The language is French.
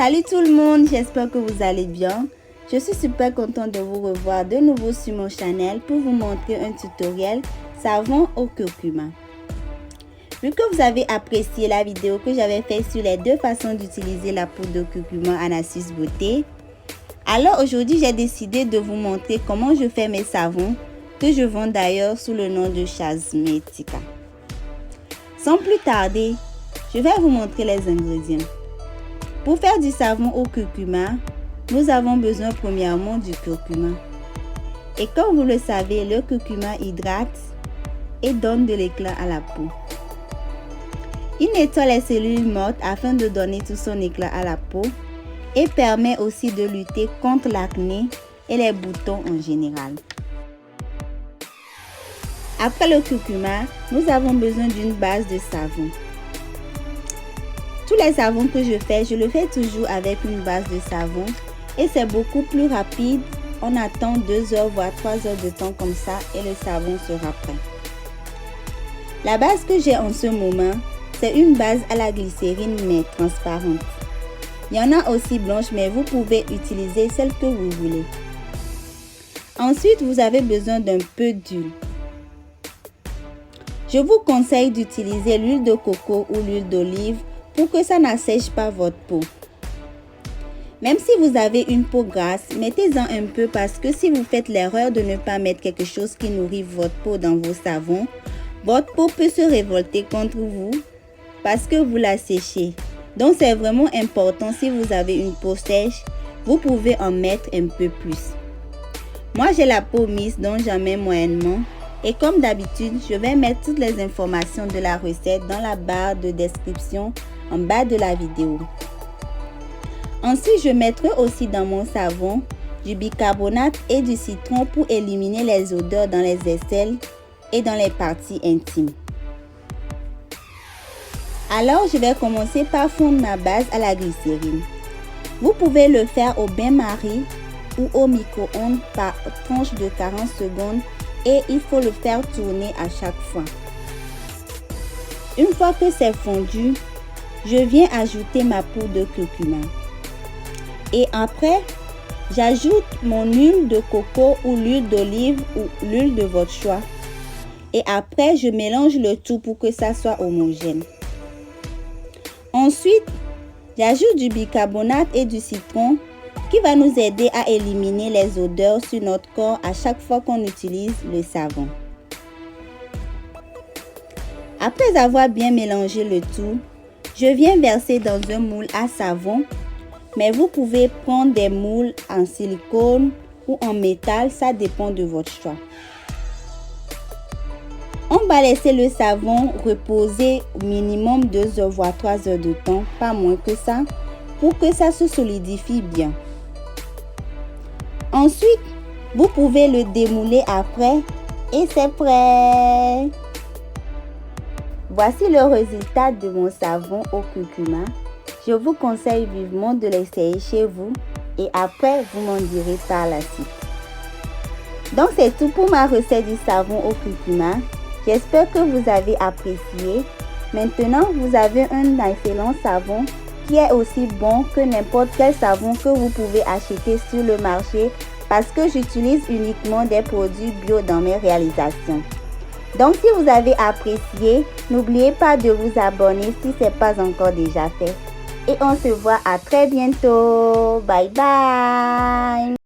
Salut tout le monde, j'espère que vous allez bien. Je suis super contente de vous revoir de nouveau sur mon channel pour vous montrer un tutoriel savon au curcuma. Vu que vous avez apprécié la vidéo que j'avais faite sur les deux façons d'utiliser la poudre de curcuma Anasus Beauté, alors aujourd'hui j'ai décidé de vous montrer comment je fais mes savons que je vends d'ailleurs sous le nom de Chasmetica. Sans plus tarder, je vais vous montrer les ingrédients. Pour faire du savon au curcuma, nous avons besoin premièrement du curcuma. Et comme vous le savez, le curcuma hydrate et donne de l'éclat à la peau. Il nettoie les cellules mortes afin de donner tout son éclat à la peau et permet aussi de lutter contre l'acné et les boutons en général. Après le curcuma, nous avons besoin d'une base de savon. Tous les savons que je le fais toujours avec une base de savon et c'est beaucoup plus rapide. On attend 2 heures voire 3 heures de temps comme ça et le savon sera prêt. La base que j'ai en ce moment, c'est une base à la glycérine mais transparente. Il y en a aussi blanche mais vous pouvez utiliser celle que vous voulez. Ensuite, vous avez besoin d'un peu d'huile. Je vous conseille d'utiliser l'huile de coco ou l'huile d'olive pour que ça n'assèche pas votre peau. Même si vous avez une peau grasse, mettez-en un peu parce que si vous faites l'erreur de ne pas mettre quelque chose qui nourrit votre peau dans vos savons, votre peau peut se révolter contre vous parce que vous la séchez. Donc c'est vraiment important, si vous avez une peau sèche, vous pouvez en mettre un peu plus. Moi j'ai la peau mixte donc j'en mets moyennement. Et comme d'habitude, je vais mettre toutes les informations de la recette dans la barre de description en bas de la vidéo. Ensuite, je mettrai aussi dans mon savon du bicarbonate et du citron pour éliminer les odeurs dans les aisselles et dans les parties intimes. Alors, je vais commencer par fondre ma base à la glycérine. Vous pouvez le faire au bain-marie ou au micro-ondes par tranche de 40 secondes et il faut le faire tourner à chaque fois. Une fois que c'est fondu, je viens ajouter ma poudre de curcuma. Et après, j'ajoute mon huile de coco ou l'huile d'olive ou l'huile de votre choix. Et après, je mélange le tout pour que ça soit homogène. Ensuite, j'ajoute du bicarbonate et du citron qui va nous aider à éliminer les odeurs sur notre corps à chaque fois qu'on utilise le savon. Après avoir bien mélangé le tout, je viens verser dans un moule à savon, mais vous pouvez prendre des moules en silicone ou en métal, ça dépend de votre choix. On va laisser le savon reposer au minimum 2 heures voire 3 heures de temps, pas moins que ça, pour que ça se solidifie bien. Ensuite, vous pouvez le démouler après et c'est prêt. Voici le résultat de mon savon au curcuma. Je vous conseille vivement de l'essayer chez vous et après vous m'en direz par la suite. Donc c'est tout pour ma recette du savon au curcuma. J'espère que vous avez apprécié. Maintenant, vous avez un excellent savon qui est aussi bon que n'importe quel savon que vous pouvez acheter sur le marché parce que j'utilise uniquement des produits bio dans mes réalisations. Donc si vous avez apprécié, n'oubliez pas de vous abonner si ce n'est pas encore déjà fait. Et on se voit à très bientôt. Bye bye.